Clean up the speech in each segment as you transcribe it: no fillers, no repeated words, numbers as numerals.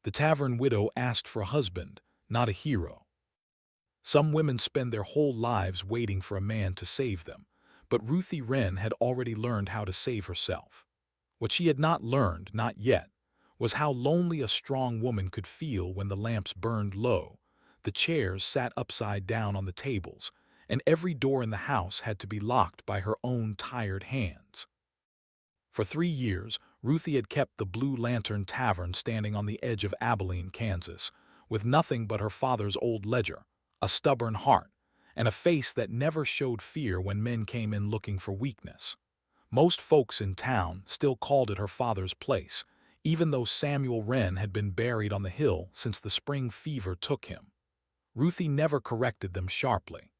The tavern widow asked for a husband, not a hero. Some women spend their whole lives waiting for a man to save them, but Ruthie Wren had already learned how to save herself. What she had not learned, not yet, was how lonely a strong woman could feel when the lamps burned low, the chairs sat upside down on the tables, and every door in the house had to be locked by her own tired hands. For 3 years, Ruthie had kept the Blue Lantern Tavern standing on the edge of Abilene, Kansas, with nothing but her father's old ledger, a stubborn heart, and a face that never showed fear when men came in looking for weakness. Most folks in town still called it her father's place, even though Samuel Wren had been buried on the hill since the spring fever took him. Ruthie never corrected them sharply.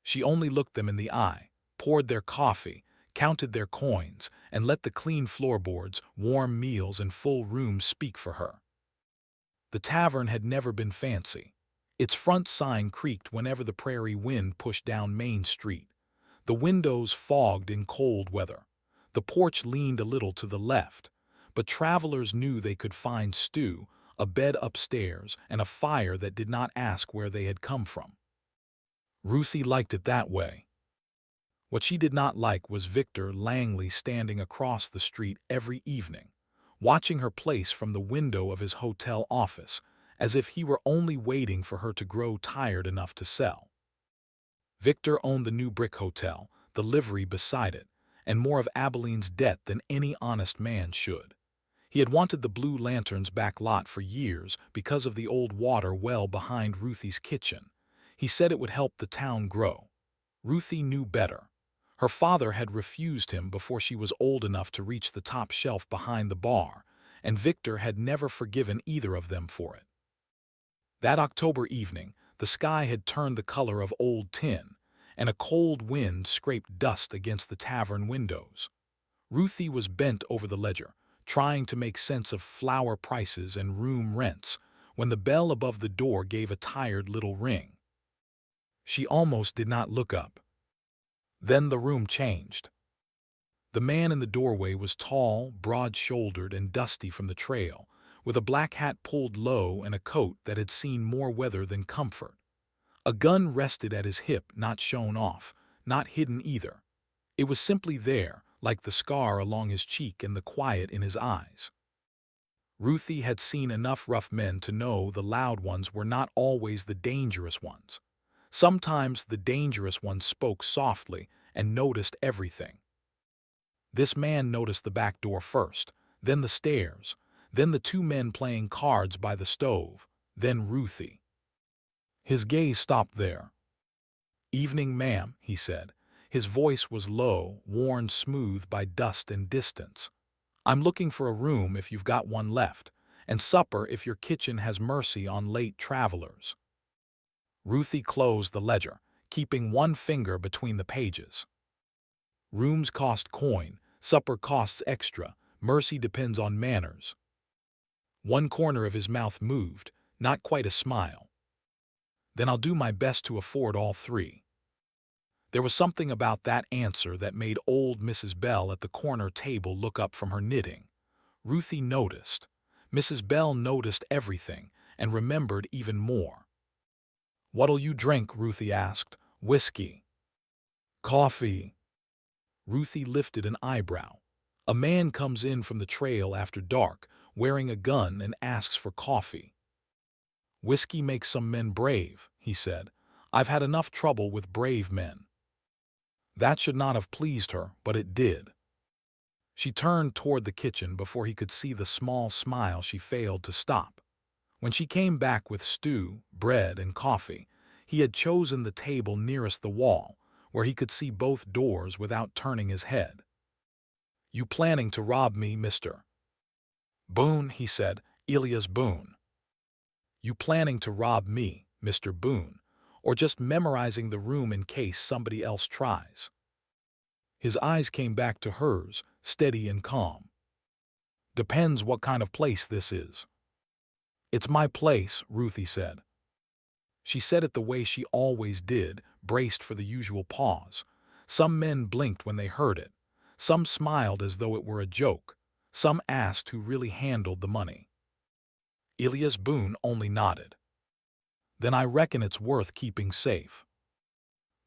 She only looked them in the eye, poured their coffee, counted their coins, and let the clean floorboards, warm meals, and full rooms speak for her. The tavern had never been fancy. Its front sign creaked whenever the prairie wind pushed down Main Street. The windows fogged in cold weather. The porch leaned a little to the left, but travelers knew they could find stew, a bed upstairs, and a fire that did not ask where they had come from. Ruthie liked it that way. What she did not like was Victor Langley standing across the street every evening, watching her place from the window of his hotel office, as if he were only waiting for her to grow tired enough to sell. Victor owned the new brick hotel, the livery beside it, and more of Abilene's debt than any honest man should. He had wanted the Blue Lantern's back lot for years because of the old water well behind Ruthie's kitchen. He said it would help the town grow. Ruthie knew better. Her father had refused him before she was old enough to reach the top shelf behind the bar, and Victor had never forgiven either of them for it. That October evening, the sky had turned the color of old tin, and a cold wind scraped dust against the tavern windows. Ruthie was bent over the ledger, trying to make sense of flour prices and room rents, when the bell above the door gave a tired little ring. She almost did not look up. Then the room changed. The man in the doorway was tall, broad-shouldered, and dusty from the trail, with a black hat pulled low and a coat that had seen more weather than comfort. A gun rested at his hip, not shown off, not hidden either. It was simply there, like the scar along his cheek and the quiet in his eyes. Ruthie had seen enough rough men to know the loud ones were not always the dangerous ones. Sometimes the dangerous ones spoke softly and noticed everything. This man noticed the back door first, then the stairs, then the two men playing cards by the stove, then Ruthie. His gaze stopped there. "Evening, ma'am," he said. His voice was low, worn smooth by dust and distance. "I'm looking for a room if you've got one left, and supper if your kitchen has mercy on late travelers." Ruthie closed the ledger, keeping one finger between the pages. "Rooms cost coin, supper costs extra, mercy depends on manners." One corner of his mouth moved, not quite a smile. "Then I'll do my best to afford all three." There was something about that answer that made old Mrs. Bell at the corner table look up from her knitting. Ruthie noticed. Mrs. Bell noticed everything and remembered even more. "What'll you drink?" Ruthie asked. "Whiskey." "Coffee." Ruthie lifted an eyebrow. A man comes in from the trail after dark, wearing a gun, and asks for coffee. "Whiskey makes some men brave," he said. "I've had enough trouble with brave men." That should not have pleased her, but it did. She turned toward the kitchen before he could see the small smile she failed to stop. When she came back with stew, bread, and coffee, he had chosen the table nearest the wall, where he could see both doors without turning his head. "You planning to rob me, Mr. Boone?" he said. "Elias Boone." "You planning to rob me, Mr. Boone, or just memorizing the room in case somebody else tries?" His eyes came back to hers, steady and calm. "Depends what kind of place this is." "It's my place," Ruthie said. She said it the way she always did, braced for the usual pause. Some men blinked when they heard it. Some smiled as though it were a joke. Some asked who really handled the money. Elias Boone only nodded. Then I reckon it's worth keeping safe.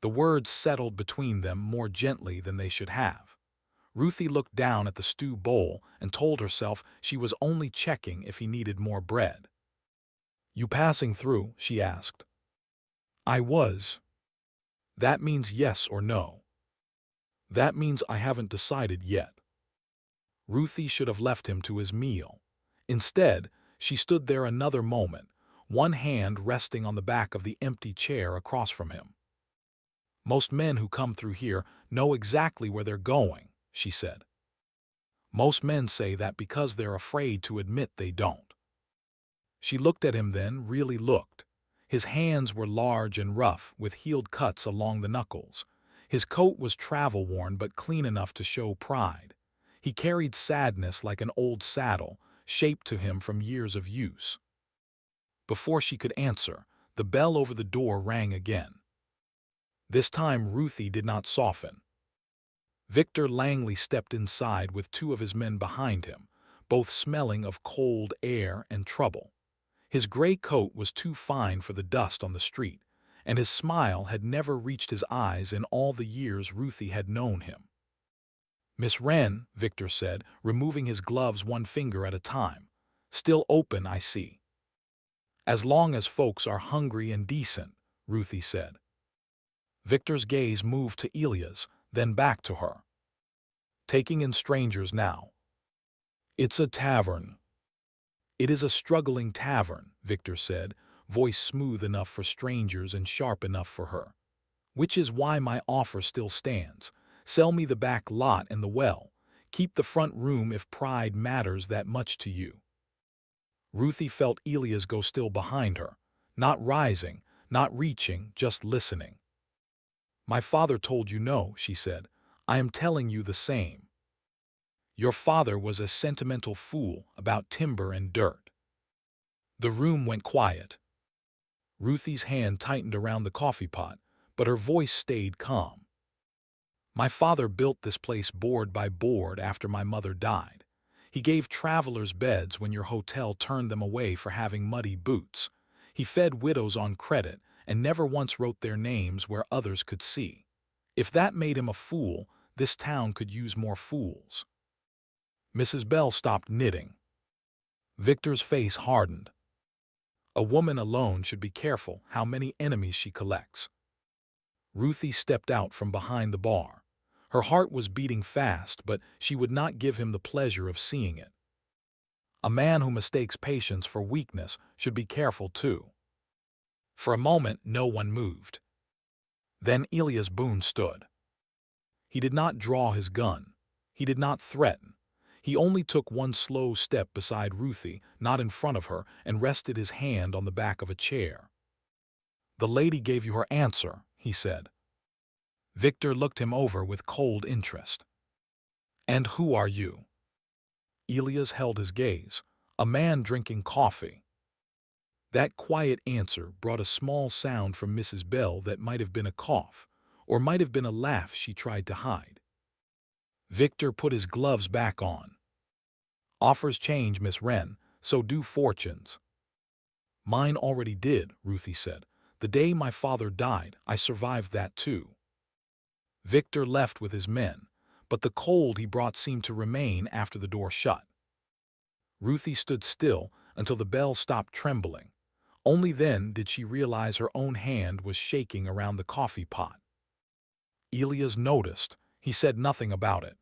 The words settled between them more gently than they should have. Ruthie looked down at the stew bowl and told herself she was only checking if he needed more bread. "You passing through?" she asked. "I was." "That means yes or no." "That means I haven't decided yet." Ruthie should have left him to his meal. Instead, she stood there another moment, one hand resting on the back of the empty chair across from him. "Most men who come through here know exactly where they're going," she said. "Most men say that because they're afraid to admit they don't." She looked at him then, really looked. His hands were large and rough, with healed cuts along the knuckles. His coat was travel-worn but clean enough to show pride. He carried sadness like an old saddle, shaped to him from years of use. Before she could answer, the bell over the door rang again. This time Ruthie did not soften. Victor Langley stepped inside with two of his men behind him, both smelling of cold air and trouble. His gray coat was too fine for the dust on the street, and his smile had never reached his eyes in all the years Ruthie had known him. "Miss Wren," Victor said, removing his gloves one finger at a time. "Still open, I see." "As long as folks are hungry and decent," Ruthie said. Victor's gaze moved to Elias, then back to her. "Taking in strangers now." "It's a tavern." "It is a struggling tavern," Victor said, voice smooth enough for strangers and sharp enough for her. "Which is why my offer still stands. Sell me the back lot and the well. Keep the front room if pride matters that much to you." Ruthie felt Elias go still behind her, not rising, not reaching, just listening. "My father told you no," she said. "I am telling you the same. Your father was a sentimental fool about timber and dirt." The room went quiet. Ruthie's hand tightened around the coffee pot, but her voice stayed calm. "My father built this place board by board after my mother died. He gave travelers beds when your hotel turned them away for having muddy boots. He fed widows on credit and never once wrote their names where others could see. If that made him a fool, this town could use more fools." Mrs. Bell stopped knitting. Victor's face hardened. A woman alone should be careful how many enemies she collects. Ruthie stepped out from behind the bar. Her heart was beating fast, but she would not give him the pleasure of seeing it. A man who mistakes patience for weakness should be careful too. For a moment, no one moved. Then Elias Boone stood. He did not draw his gun. He did not threaten. He only took one slow step beside Ruthie, not in front of her, and rested his hand on the back of a chair. "The lady gave you her answer," he said. Victor looked him over with cold interest. "And who are you?" Elias held his gaze. "A man drinking coffee." That quiet answer brought a small sound from Mrs. Bell that might have been a cough, or might have been a laugh she tried to hide. Victor put his gloves back on. "Offers change, Miss Wren, so do fortunes." "Mine already did," Ruthie said. "The day my father died, I survived that too." Victor left with his men, but the cold he brought seemed to remain after the door shut. Ruthie stood still until the bell stopped trembling. Only then did she realize her own hand was shaking around the coffee pot. Elias noticed. He said nothing about it.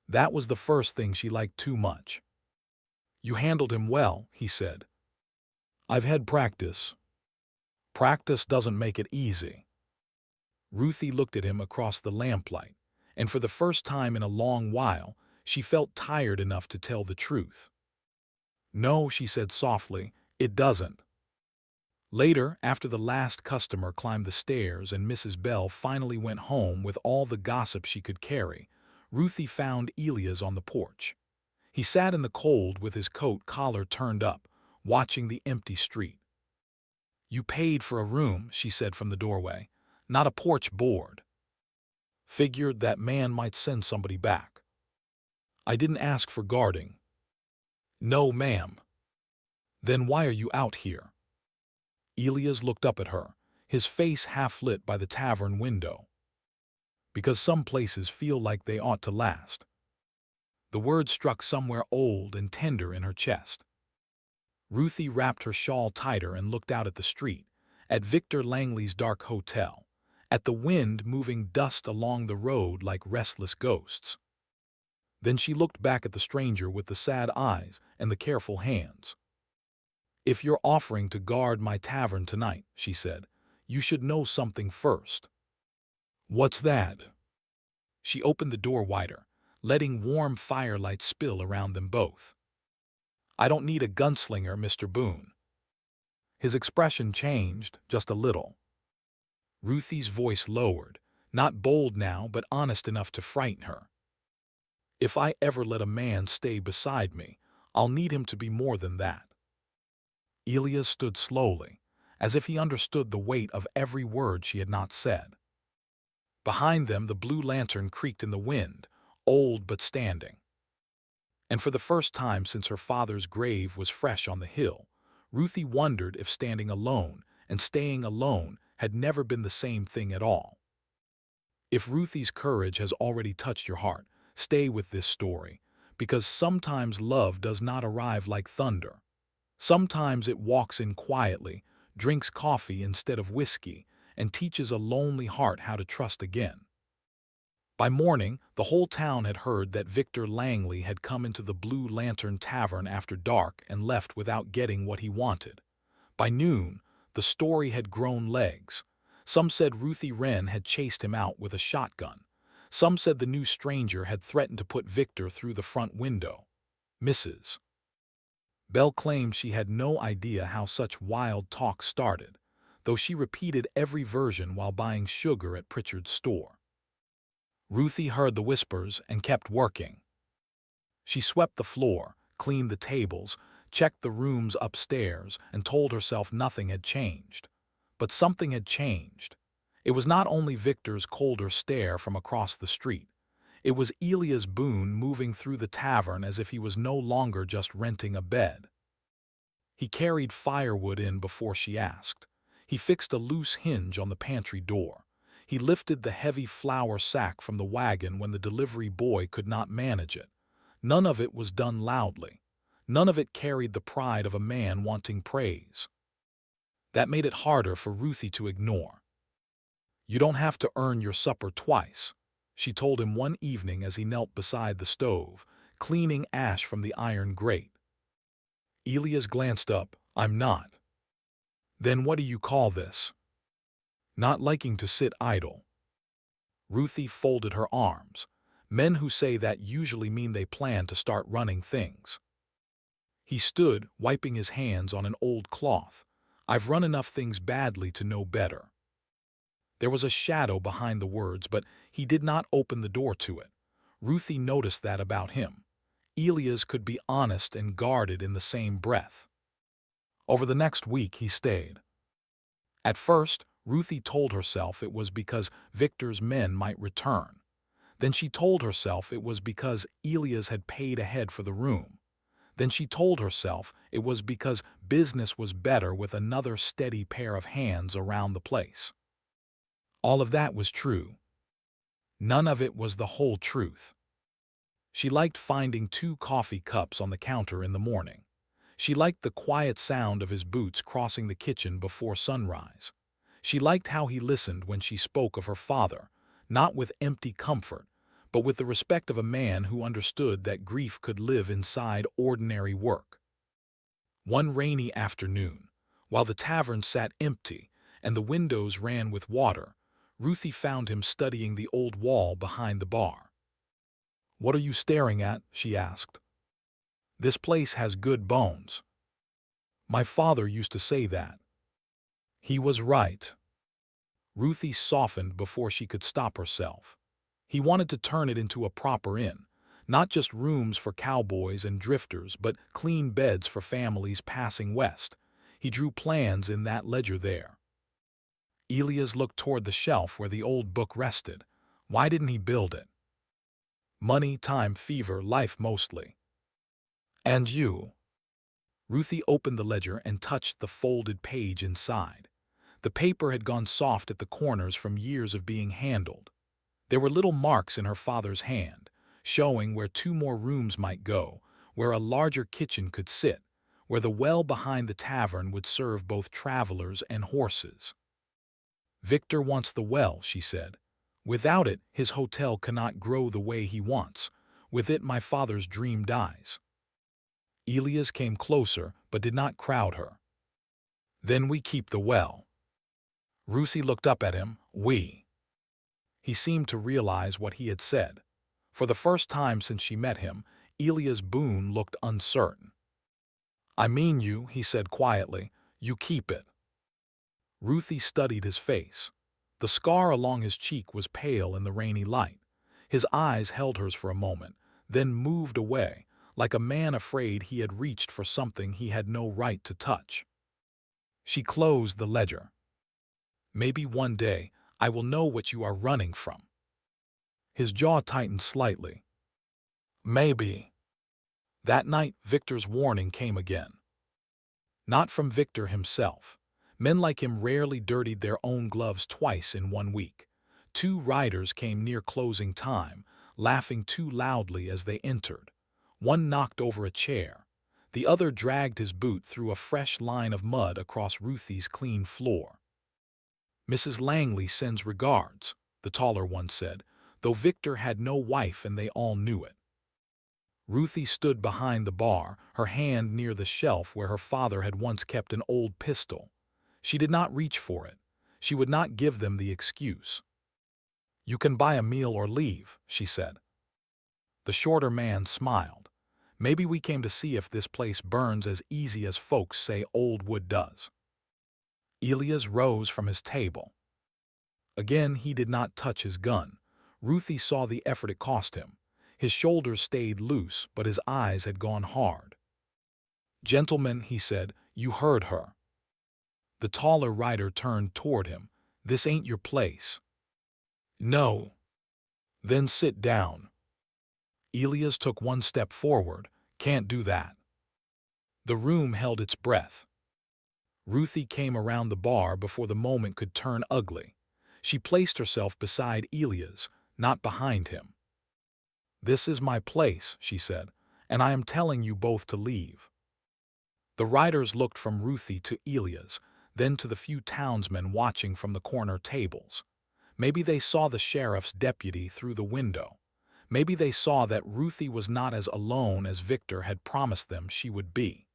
That was the first thing she liked too much. "You handled him well," he said. "I've had practice." "Practice doesn't make it easy." Ruthie looked at him across the lamplight, and for the first time in a long while, she felt tired enough to tell the truth. "No," she said softly, "it doesn't." Later, after the last customer climbed the stairs and Mrs. Bell finally went home with all the gossip she could carry, Ruthie found Elias on the porch. He sat in the cold with his coat collar turned up, watching the empty street. "You paid for a room," she said from the doorway, "not a porch board." "Figured that man might send somebody back." "I didn't ask for guarding." "No, ma'am." Then why are you out here? Elias looked up at her, his face half lit by the tavern window. Because some places feel like they ought to last. The word struck somewhere old and tender in her chest. Ruthie wrapped her shawl tighter and looked out at the street, at Victor Langley's dark hotel, at the wind moving dust along the road like restless ghosts. Then she looked back at the stranger with the sad eyes and the careful hands. If you're offering to guard my tavern tonight, she said, you should know something first. What's that? She opened the door wider, letting warm firelight spill around them both. I don't need a gunslinger, Mr. Boone. His expression changed just a little. Ruthie's voice lowered, not bold now but honest enough to frighten her. If I ever let a man stay beside me, I'll need him to be more than that. Elias stood slowly, as if he understood the weight of every word she had not said. Behind them the Blue Lantern creaked in the wind, old but standing. And for the first time since her father's grave was fresh on the hill, Ruthie wondered if standing alone and staying alone had never been the same thing at all. If Ruthie's courage has already touched your heart, stay with this story, because sometimes love does not arrive like thunder. Sometimes it walks in quietly, drinks coffee instead of whiskey, and teaches a lonely heart how to trust again. By morning, the whole town had heard that Victor Langley had come into the Blue Lantern Tavern after dark and left without getting what he wanted. By noon, the story had grown legs. Some said Ruthie Wren had chased him out with a shotgun. Some said the new stranger had threatened to put Victor through the front window. Mrs. Bell claimed she had no idea how such wild talk started, though she repeated every version while buying sugar at Pritchard's store. Ruthie heard the whispers and kept working. She swept the floor, cleaned the tables, checked the rooms upstairs, and told herself nothing had changed. But something had changed. It was not only Victor's colder stare from across the street. It was Elias Boone moving through the tavern as if he was no longer just renting a bed. He carried firewood in before she asked. He fixed a loose hinge on the pantry door. He lifted the heavy flour sack from the wagon when the delivery boy could not manage it. None of it was done loudly. None of it carried the pride of a man wanting praise. That made it harder for Ruthie to ignore. You don't have to earn your supper twice, she told him one evening as he knelt beside the stove, cleaning ash from the iron grate. Elias glanced up. I'm not. Then what do you call this? Not liking to sit idle. Ruthie folded her arms. Men who say that usually mean they plan to start running things. He stood, wiping his hands on an old cloth. I've run enough things badly to know better. There was a shadow behind the words, but he did not open the door to it. Ruthie noticed that about him. Elias could be honest and guarded in the same breath. Over the next week he stayed. At first, Ruthie told herself it was because Victor's men might return. Then she told herself it was because Elias had paid ahead for the room. Then she told herself it was because business was better with another steady pair of hands around the place. All of that was true. None of it was the whole truth. She liked finding 2 coffee cups on the counter in the morning. She liked the quiet sound of his boots crossing the kitchen before sunrise. She liked how he listened when she spoke of her father, not with empty comfort, but with the respect of a man who understood that grief could live inside ordinary work. One rainy afternoon, while the tavern sat empty and the windows ran with water, Ruthie found him studying the old wall behind the bar. "What are you staring at?" she asked. "This place has good bones." "My father used to say that." He was right. Ruthie softened before she could stop herself. He wanted to turn it into a proper inn, not just rooms for cowboys and drifters, but clean beds for families passing west. He drew plans in that ledger there. Elias looked toward the shelf where the old book rested. Why didn't he build it? Money, time, fever, life mostly. And you? Ruthie opened the ledger and touched the folded page inside. The paper had gone soft at the corners from years of being handled. There were little marks in her father's hand, showing where 2 more rooms might go, where a larger kitchen could sit, where the well behind the tavern would serve both travelers and horses. "Victor wants the well," she said. "Without it, his hotel cannot grow the way he wants. With it, my father's dream dies." Elias came closer, but did not crowd her. "Then we keep the well." Ruthie looked up at him. "We." He seemed to realize what he had said. For the first time since she met him, Elias Boone looked uncertain. "I mean you," he said quietly. "You keep it." Ruthie studied his face. The scar along his cheek was pale in the rainy light. His eyes held hers for a moment, then moved away, like a man afraid he had reached for something he had no right to touch. She closed the ledger. "Maybe one day I will know what you are running from." His jaw tightened slightly. "Maybe." That night, Victor's warning came again. Not from Victor himself. Men like him rarely dirtied their own gloves twice in 1 week. 2 riders came near closing time, laughing too loudly as they entered. One knocked over a chair. The other dragged his boot through a fresh line of mud across Ruthie's clean floor. "Mrs. Langley sends regards," the taller one said, though Victor had no wife and they all knew it. Ruthie stood behind the bar, her hand near the shelf where her father had once kept an old pistol. She did not reach for it. She would not give them the excuse. "You can buy a meal or leave," she said. The shorter man smiled. "Maybe we came to see if this place burns as easy as folks say old wood does." Elias rose from his table. Again he did not touch his gun. Ruthie saw the effort it cost him. His shoulders stayed loose, but his eyes had gone hard. "Gentlemen," he said, "you heard her." The taller rider turned toward him. "This ain't your place." "No." "Then sit down." Elias took 1 step forward. "Can't do that." The room held its breath. Ruthie came around the bar before the moment could turn ugly. She placed herself beside Elias, not behind him. "This is my place," she said, "and I am telling you both to leave." The riders looked from Ruthie to Elias, then to the few townsmen watching from the corner tables. Maybe they saw the sheriff's deputy through the window. Maybe they saw that Ruthie was not as alone as Victor had promised them she would be.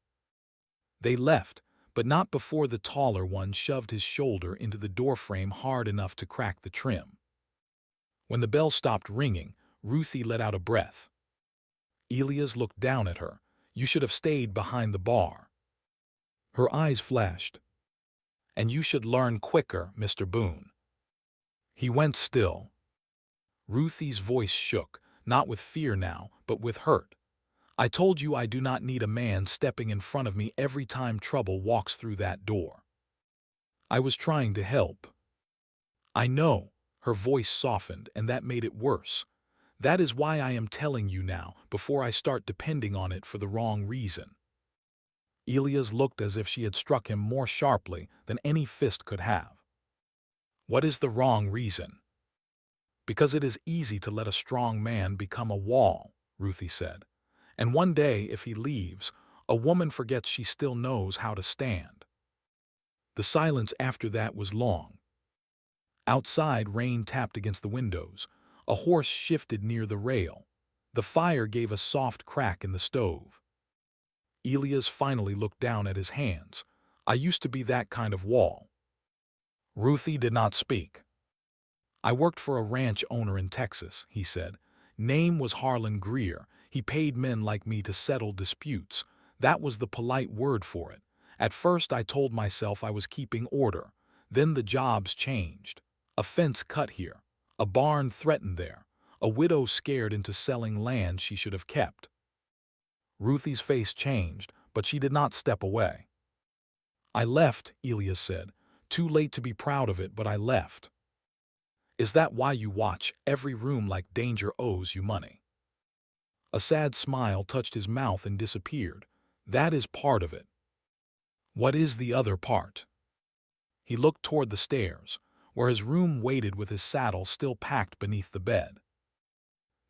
They left, but not before the taller one shoved his shoulder into the doorframe hard enough to crack the trim. When the bell stopped ringing, Ruthie let out a breath. Elias looked down at her. "You should have stayed behind the bar." Her eyes flashed. "And you should learn quicker, Mr. Boone." He went still. Ruthie's voice shook, not with fear now, but with hurt. "I told you I do not need a man stepping in front of me every time trouble walks through that door. I was trying to help." "I know." Her voice softened, and that made it worse. "That is why I am telling you now, before I start depending on it for the wrong reason." Elias looked as if she had struck him more sharply than any fist could have. "What is the wrong reason?" "Because it is easy to let a strong man become a wall," Ruthie said. "And one day, if he leaves, a woman forgets she still knows how to stand." The silence after that was long. Outside, rain tapped against the windows. A horse shifted near the rail. The fire gave a soft crack in the stove. Elias finally looked down at his hands. "I used to be that kind of wall." Ruthie did not speak. "I worked for a ranch owner in Texas," he said. "Name was Harlan Greer. He paid men like me to settle disputes. That was the polite word for it. At first I told myself I was keeping order. Then the jobs changed. A fence cut here. A barn threatened there. A widow scared into selling land she should have kept." Ruthie's face changed, but she did not step away. "I left," Elias said. "Too late to be proud of it, but I left." "Is that why you watch every room like danger owes you money?" A sad smile touched his mouth and disappeared. That is part of it. What is the other part? He looked toward the stairs, where his room waited with his saddle still packed beneath the bed.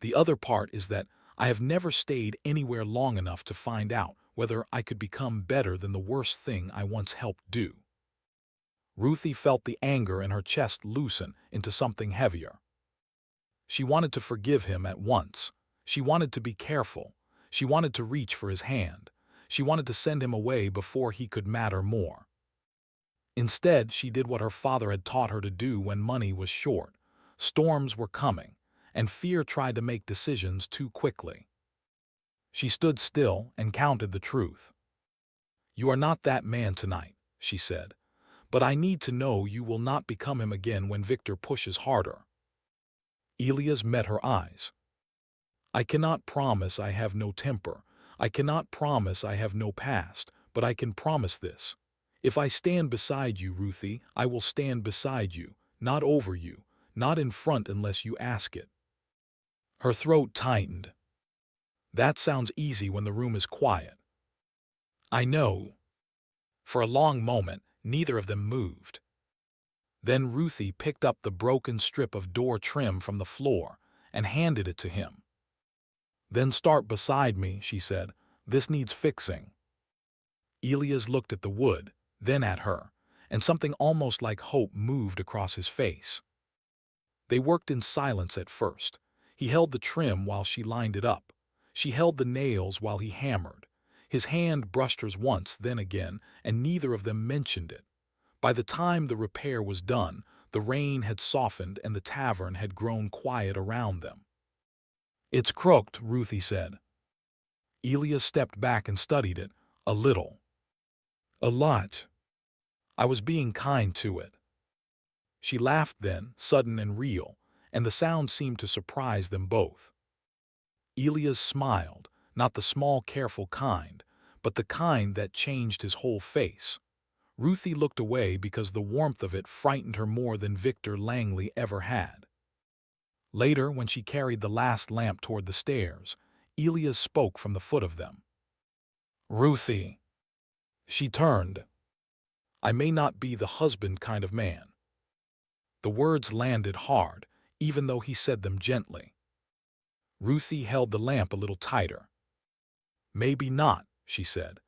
The other part is that I have never stayed anywhere long enough to find out whether I could become better than the worst thing I once helped do. Ruthie felt the anger in her chest loosen into something heavier. She wanted to forgive him at once. She wanted to be careful. She wanted to reach for his hand. She wanted to send him away before he could matter more. Instead, she did what her father had taught her to do when money was short. Storms were coming, and fear tried to make decisions too quickly. She stood still and counted the truth. "You are not that man tonight," she said, "but I need to know you will not become him again when Victor pushes harder." Elias met her eyes. "I cannot promise I have no temper. I cannot promise I have no past, but I can promise this. If I stand beside you, Ruthie, I will stand beside you, not over you, not in front unless you ask it." Her throat tightened. "That sounds easy when the room is quiet." "I know." For a long moment, neither of them moved. Then Ruthie picked up the broken strip of door trim from the floor and handed it to him. "Then start beside me," she said. "This needs fixing." Elias looked at the wood, then at her, and something almost like hope moved across his face. They worked in silence at first. He held the trim while she lined it up. She held the nails while he hammered. His hand brushed hers once, then again, and neither of them mentioned it. By the time the repair was done, the rain had softened and the tavern had grown quiet around them. "It's crooked," Ruthie said. Elias stepped back and studied it, a little. "A lot. I was being kind to it." She laughed then, sudden and real, and the sound seemed to surprise them both. Elias smiled, not the small, careful kind, but the kind that changed his whole face. Ruthie looked away because the warmth of it frightened her more than Victor Langley ever had. Later, when she carried the last lamp toward the stairs, Elias spoke from the foot of them. "Ruthie." She turned. "I may not be the husband kind of man." The words landed hard, even though he said them gently. Ruthie held the lamp a little tighter. "Maybe not," she said,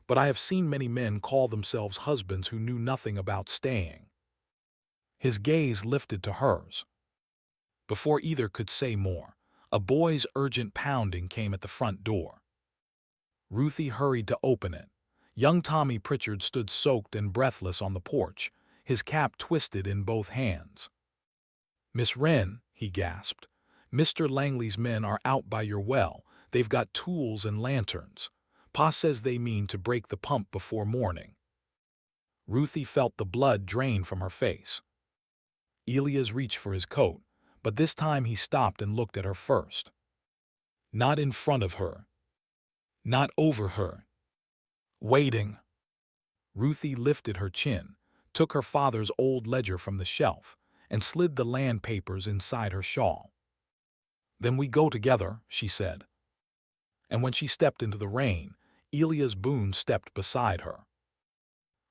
"but I have seen many men call themselves husbands who knew nothing about staying." His gaze lifted to hers. Before either could say more, a boy's urgent pounding came at the front door. Ruthie hurried to open it. Young Tommy Pritchard stood soaked and breathless on the porch, his cap twisted in both hands. "Miss Wren," he gasped, "Mr. Langley's men are out by your well. They've got tools and lanterns. Pa says they mean to break the pump before morning." Ruthie felt the blood drain from her face. Elias reached for his coat, but this time he stopped and looked at her first. Not in front of her. Not over her. Waiting. Ruthie lifted her chin, took her father's old ledger from the shelf, and slid the land papers inside her shawl. "Then we go together," she said. And when she stepped into the rain, Elias Boone stepped beside her.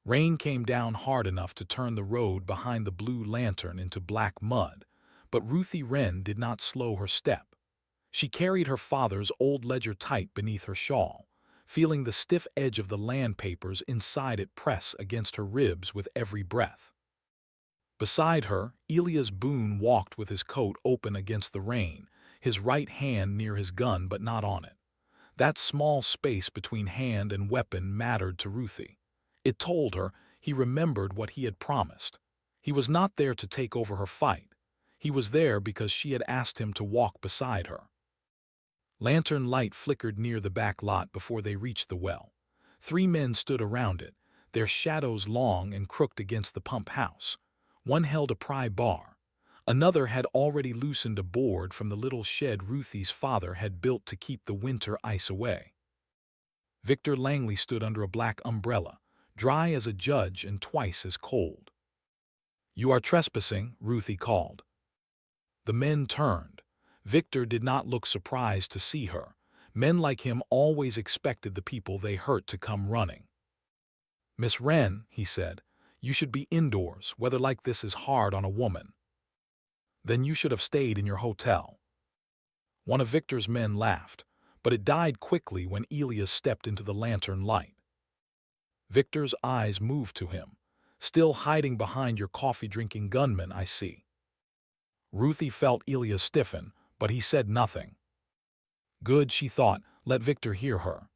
Rain came down hard enough to turn the road behind the Blue Lantern into black mud, but Ruthie Wren did not slow her step. She carried her father's old ledger tight beneath her shawl, feeling the stiff edge of the land papers inside it press against her ribs with every breath. Beside her, Elias Boone walked with his coat open against the rain, his right hand near his gun but not on it. That small space between hand and weapon mattered to Ruthie. It told her he remembered what he had promised. He was not there to take over her fight. He was there because she had asked him to walk beside her. Lantern light flickered near the back lot before they reached the well. 3 men stood around it, their shadows long and crooked against the pump house. One held a pry bar. Another had already loosened a board from the little shed Ruthie's father had built to keep the winter ice away. Victor Langley stood under a black umbrella, dry as a judge and twice as cold. "You are trespassing," Ruthie called. The men turned. Victor did not look surprised to see her. Men like him always expected the people they hurt to come running. "Miss Wren," he said, "you should be indoors. Weather like this is hard on a woman." "Then you should have stayed in your hotel." One of Victor's men laughed, but it died quickly when Elias stepped into the lantern light. Victor's eyes moved to him. "Still hiding behind your coffee-drinking gunman, I see." Ruthie felt Elias stiffen, but he said nothing. Good, she thought, let Victor hear her.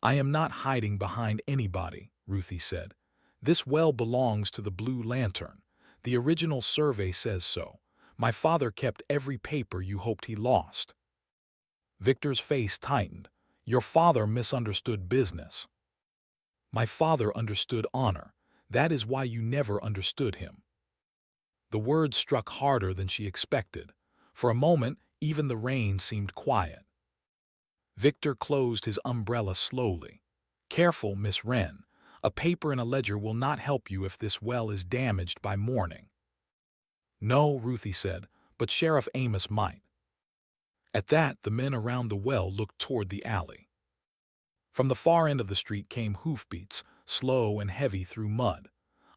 "I am not hiding behind anybody," Ruthie said. "This well belongs to the Blue Lantern. The original survey says so. My father kept every paper you hoped he lost." Victor's face tightened. "Your father misunderstood business." "My father understood honor. That is why you never understood him." The words struck harder than she expected. For a moment, even the rain seemed quiet. Victor closed his umbrella slowly. "Careful, Miss Wren. A paper and a ledger will not help you if this well is damaged by morning." "No," Ruthie said, "but Sheriff Amos might." At that, the men around the well looked toward the alley. From the far end of the street came hoofbeats, slow and heavy through mud.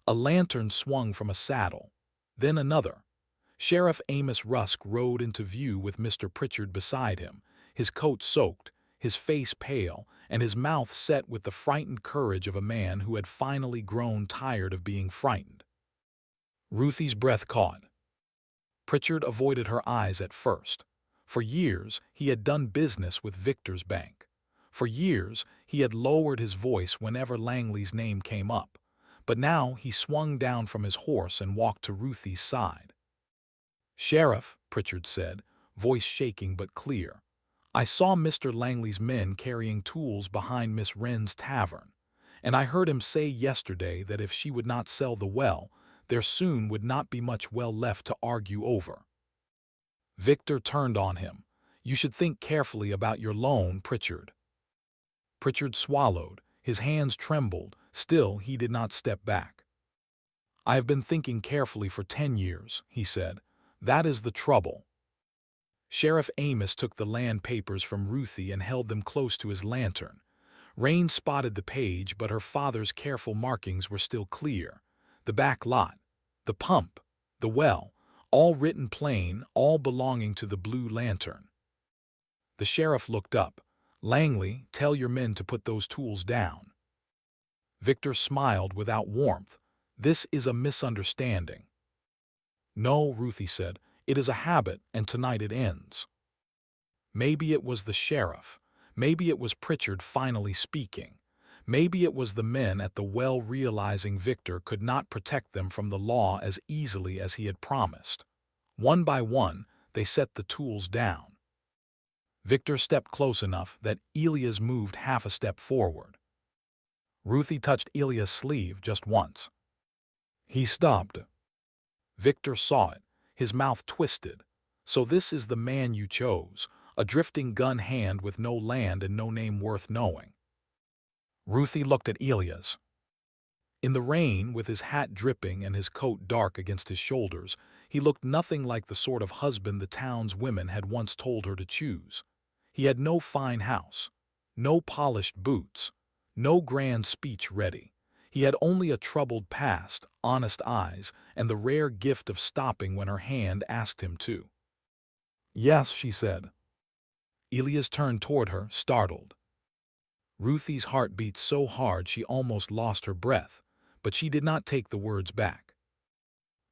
A lantern swung from a saddle. Then another. Sheriff Amos Rusk rode into view with Mr. Pritchard beside him, his coat soaked, his face pale, and his mouth set with the frightened courage of a man who had finally grown tired of being frightened. Ruthie's breath caught. Pritchard avoided her eyes at first. For years, he had done business with Victor's bank. For years, he had lowered his voice whenever Langley's name came up. But now he swung down from his horse and walked to Ruthie's side. "Sheriff," Pritchard said, voice shaking but clear, "I saw Mr. Langley's men carrying tools behind Miss Wren's tavern, and I heard him say yesterday that if she would not sell the well, there soon would not be much well left to argue over." Victor turned on him. "You should think carefully about your loan, Pritchard." Pritchard swallowed. His hands trembled. Still, he did not step back. "I have been thinking carefully for 10 years, he said. "That is the trouble." Sheriff Amos took the land papers from Ruthie and held them close to his lantern. Rain spotted the page, but her father's careful markings were still clear. The back lot, the pump, the well, all written plain, all belonging to the Blue Lantern. The sheriff looked up. "Langley, tell your men to put those tools down." Victor smiled without warmth. "This is a misunderstanding." "No," Ruthie said, "it is a habit, and tonight it ends." Maybe it was the sheriff. Maybe it was Pritchard finally speaking. Maybe it was the men at the well realizing Victor could not protect them from the law as easily as he had promised. One by one, they set the tools down. Victor stepped close enough that Elias moved half a step forward. Ruthie touched Elias' sleeve just once. He stopped. Victor saw it. His mouth twisted. "So this is the man you chose, a drifting gun hand with no land and no name worth knowing." Ruthie looked at Elias. In the rain, with his hat dripping and his coat dark against his shoulders, he looked nothing like the sort of husband the town's women had once told her to choose. He had no fine house, no polished boots, no grand speech ready. He had only a troubled past, honest eyes, and the rare gift of stopping when her hand asked him to. "Yes," she said. Elias turned toward her, startled. Ruthie's heart beat so hard she almost lost her breath, but she did not take the words back.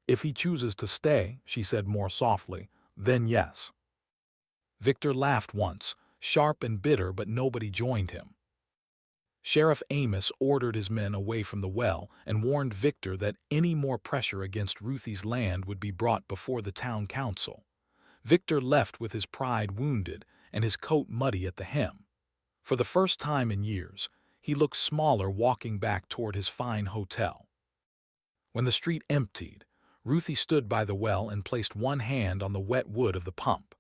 "If he chooses to stay," she said more softly, "then yes." Victor laughed once, sharp and bitter, but nobody joined him. Sheriff Amos ordered his men away from the well and warned Victor that any more pressure against Ruthie's land would be brought before the town council. Victor left with his pride wounded and his coat muddy at the hem. For the first time in years, he looked smaller walking back toward his fine hotel. When the street emptied, Ruthie stood by the well and placed one hand on the wet wood of the pump.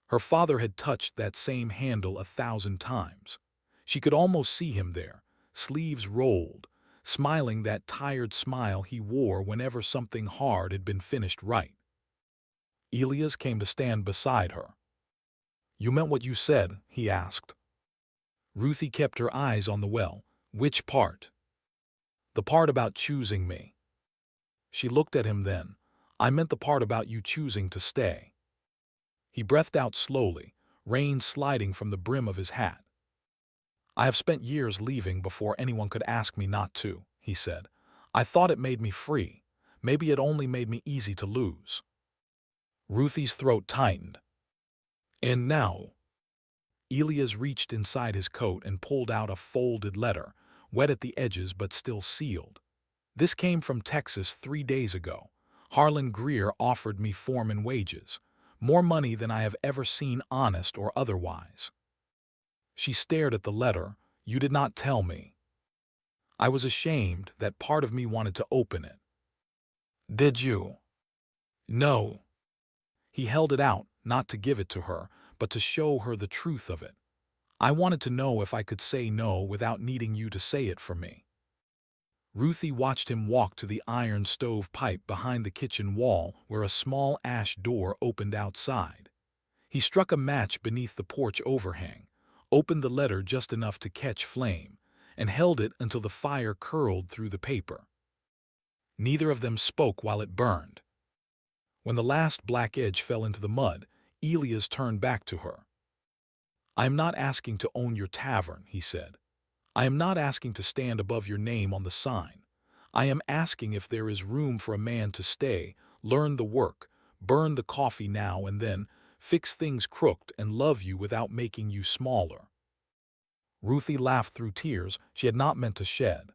Her father had touched that same handle 1,000 times. She could almost see him there, sleeves rolled, smiling that tired smile he wore whenever something hard had been finished right. Elias came to stand beside her. You meant what you said, he asked. Ruthie kept her eyes on the well. Which part? The part about choosing me. She looked at him then. I meant the part about you choosing to stay. He breathed out slowly, rain sliding from the brim of his hat. I have spent years leaving before anyone could ask me not to, he said. I thought it made me free. Maybe it only made me easy to lose. Ruthie's throat tightened. And now? Elias reached inside his coat and pulled out a folded letter, wet at the edges but still sealed. This came from Texas 3 days ago. Harlan Greer offered me foreman wages, more money than I have ever seen, honest or otherwise. She stared at the letter. You did not tell me. I was ashamed. That part of me wanted to open it. Did you? No. He held it out, not to give it to her, but to show her the truth of it. I wanted to know if I could say no without needing you to say it for me. Ruthie watched him walk to the iron stove pipe behind the kitchen wall where a small ash door opened outside. He struck a match beneath the porch overhang, opened the letter just enough to catch flame, and held it until the fire curled through the paper. Neither of them spoke while it burned. When the last black edge fell into the mud, Elias turned back to her. I am not asking to own your tavern, he said. I am not asking to stand above your name on the sign. I am asking if there is room for a man to stay, learn the work, burn the coffee now and then, fix things crooked, and love you without making you smaller. Ruthie laughed through tears she had not meant to shed.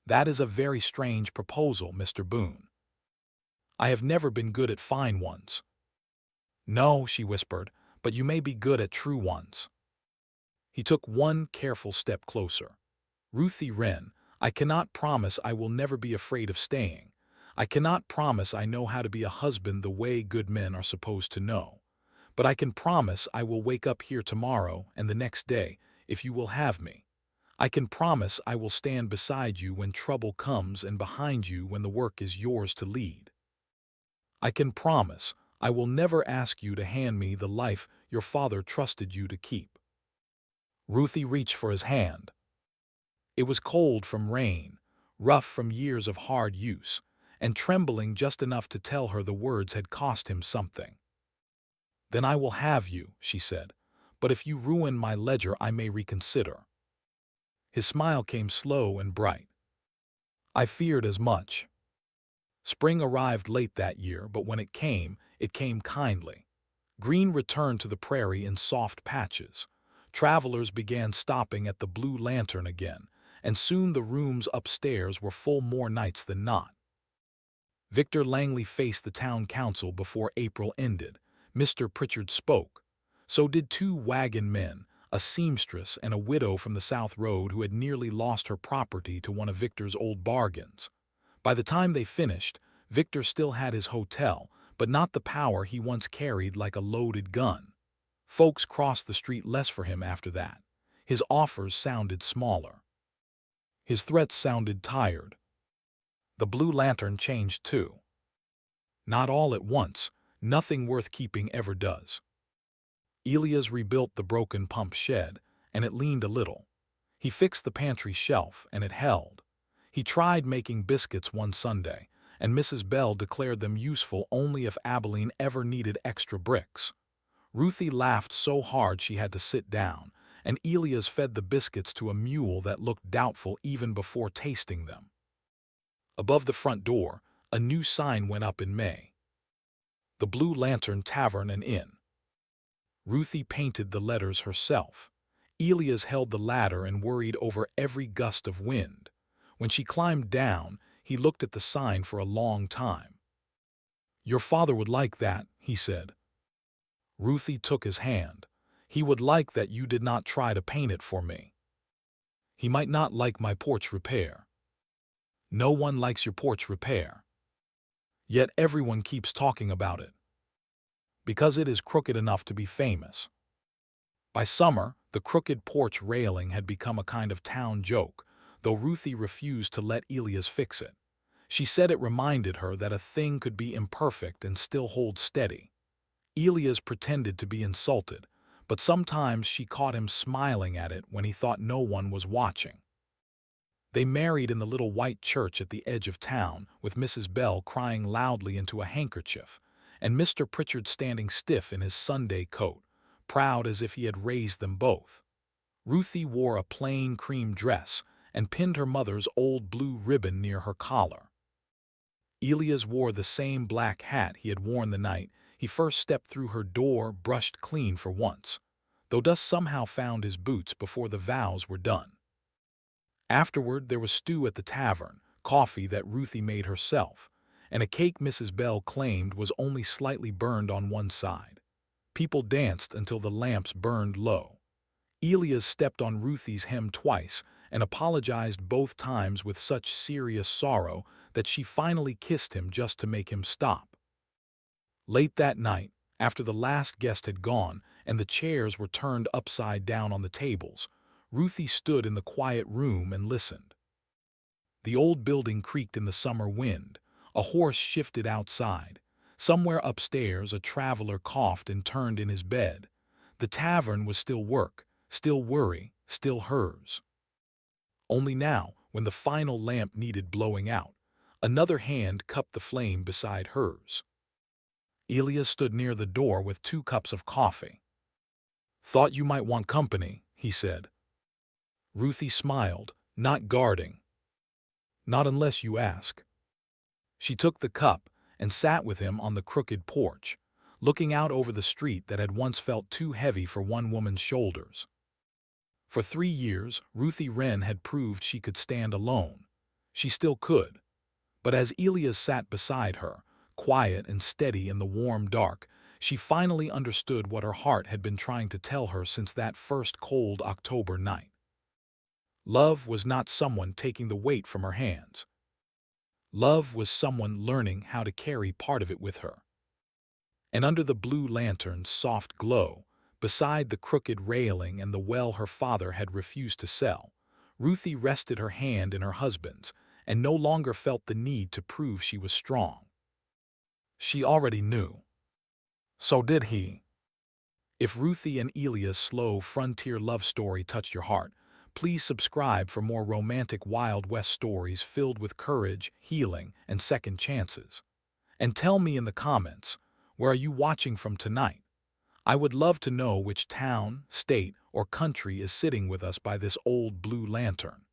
That is a very strange proposal, Mr. Boone. I have never been good at fine ones. No, she whispered, but you may be good at true ones. He took one careful step closer. Ruthie Wren, I cannot promise I will never be afraid of staying. I cannot promise I know how to be a husband the way good men are supposed to know. But I can promise I will wake up here tomorrow and the next day, if you will have me. I can promise I will stand beside you when trouble comes and behind you when the work is yours to lead. I can promise I will never ask you to hand me the life your father trusted you to keep. Ruthie reached for his hand. It was cold from rain, rough from years of hard use, and trembling just enough to tell her the words had cost him something. Then I will have you, she said, but if you ruin my ledger I may reconsider. His smile came slow and bright. I feared as much. Spring arrived late that year, but when it came kindly. Green returned to the prairie in soft patches. Travelers began stopping at the Blue Lantern again, and soon the rooms upstairs were full more nights than not. Victor Langley faced the town council before April ended. Mr. Pritchard spoke. So did 2 wagon men, a seamstress and a widow from the South Road who had nearly lost her property to one of Victor's old bargains. By the time they finished, Victor still had his hotel, but not the power he once carried like a loaded gun. Folks crossed the street less for him after that. His offers sounded smaller. His threats sounded tired. The Blue Lantern changed too. Not all at once. Nothing worth keeping ever does. Elias rebuilt the broken pump shed, and it leaned a little. He fixed the pantry shelf, and it held. He tried making biscuits one Sunday, and Mrs. Bell declared them useful only if Abilene ever needed extra bricks. Ruthie laughed so hard she had to sit down, and Elias fed the biscuits to a mule that looked doubtful even before tasting them. Above the front door, a new sign went up in May. The Blue Lantern Tavern and Inn. Ruthie painted the letters herself. Elias held the ladder and worried over every gust of wind. When she climbed down, he looked at the sign for a long time. Your father would like that, he said. Ruthie took his hand. He would like that you did not try to paint it for me. He might not like my porch repair. No one likes your porch repair. Yet everyone keeps talking about it. Because it is crooked enough to be famous. By summer, the crooked porch railing had become a kind of town joke, though Ruthie refused to let Elias fix it. She said it reminded her that a thing could be imperfect and still hold steady. Elias pretended to be insulted, but sometimes she caught him smiling at it when he thought no one was watching. They married in the little white church at the edge of town, with Mrs. Bell crying loudly into a handkerchief, and Mr. Pritchard standing stiff in his Sunday coat, proud as if he had raised them both. Ruthie wore a plain cream dress and pinned her mother's old blue ribbon near her collar. Elias wore the same black hat he had worn the night he first stepped through her door, brushed clean for once, though dust somehow found his boots before the vows were done. Afterward there was stew at the tavern, coffee that Ruthie made herself, and a cake Mrs. Bell claimed was only slightly burned on one side. People danced until the lamps burned low. Elias stepped on Ruthie's hem twice and apologized both times with such serious sorrow that she finally kissed him just to make him stop. Late that night, after the last guest had gone and the chairs were turned upside down on the tables, Ruthie stood in the quiet room and listened. The old building creaked in the summer wind. A horse shifted outside. Somewhere upstairs a traveler coughed and turned in his bed. The tavern was still work, still worry, still hers. Only now, when the final lamp needed blowing out, another hand cupped the flame beside hers. Elias stood near the door with 2 cups of coffee. "Thought you might want company," he said. Ruthie smiled, not guarding. "Not unless you ask." She took the cup and sat with him on the crooked porch, looking out over the street that had once felt too heavy for one woman's shoulders. For 3 years, Ruthie Wren had proved she could stand alone. She still could. But as Elias sat beside her, quiet and steady in the warm dark, she finally understood what her heart had been trying to tell her since that first cold October night. Love was not someone taking the weight from her hands. Love was someone learning how to carry part of it with her. And under the Blue Lantern's soft glow, beside the crooked railing and the well her father had refused to sell, Ruthie rested her hand in her husband's and no longer felt the need to prove she was strong. She already knew. So did he. If Ruthie and Elias' slow frontier love story touched your heart, please subscribe for more romantic Wild West stories filled with courage, healing, and second chances. And tell me in the comments, where are you watching from tonight? I would love to know which town, state, or country is sitting with us by this old blue lantern.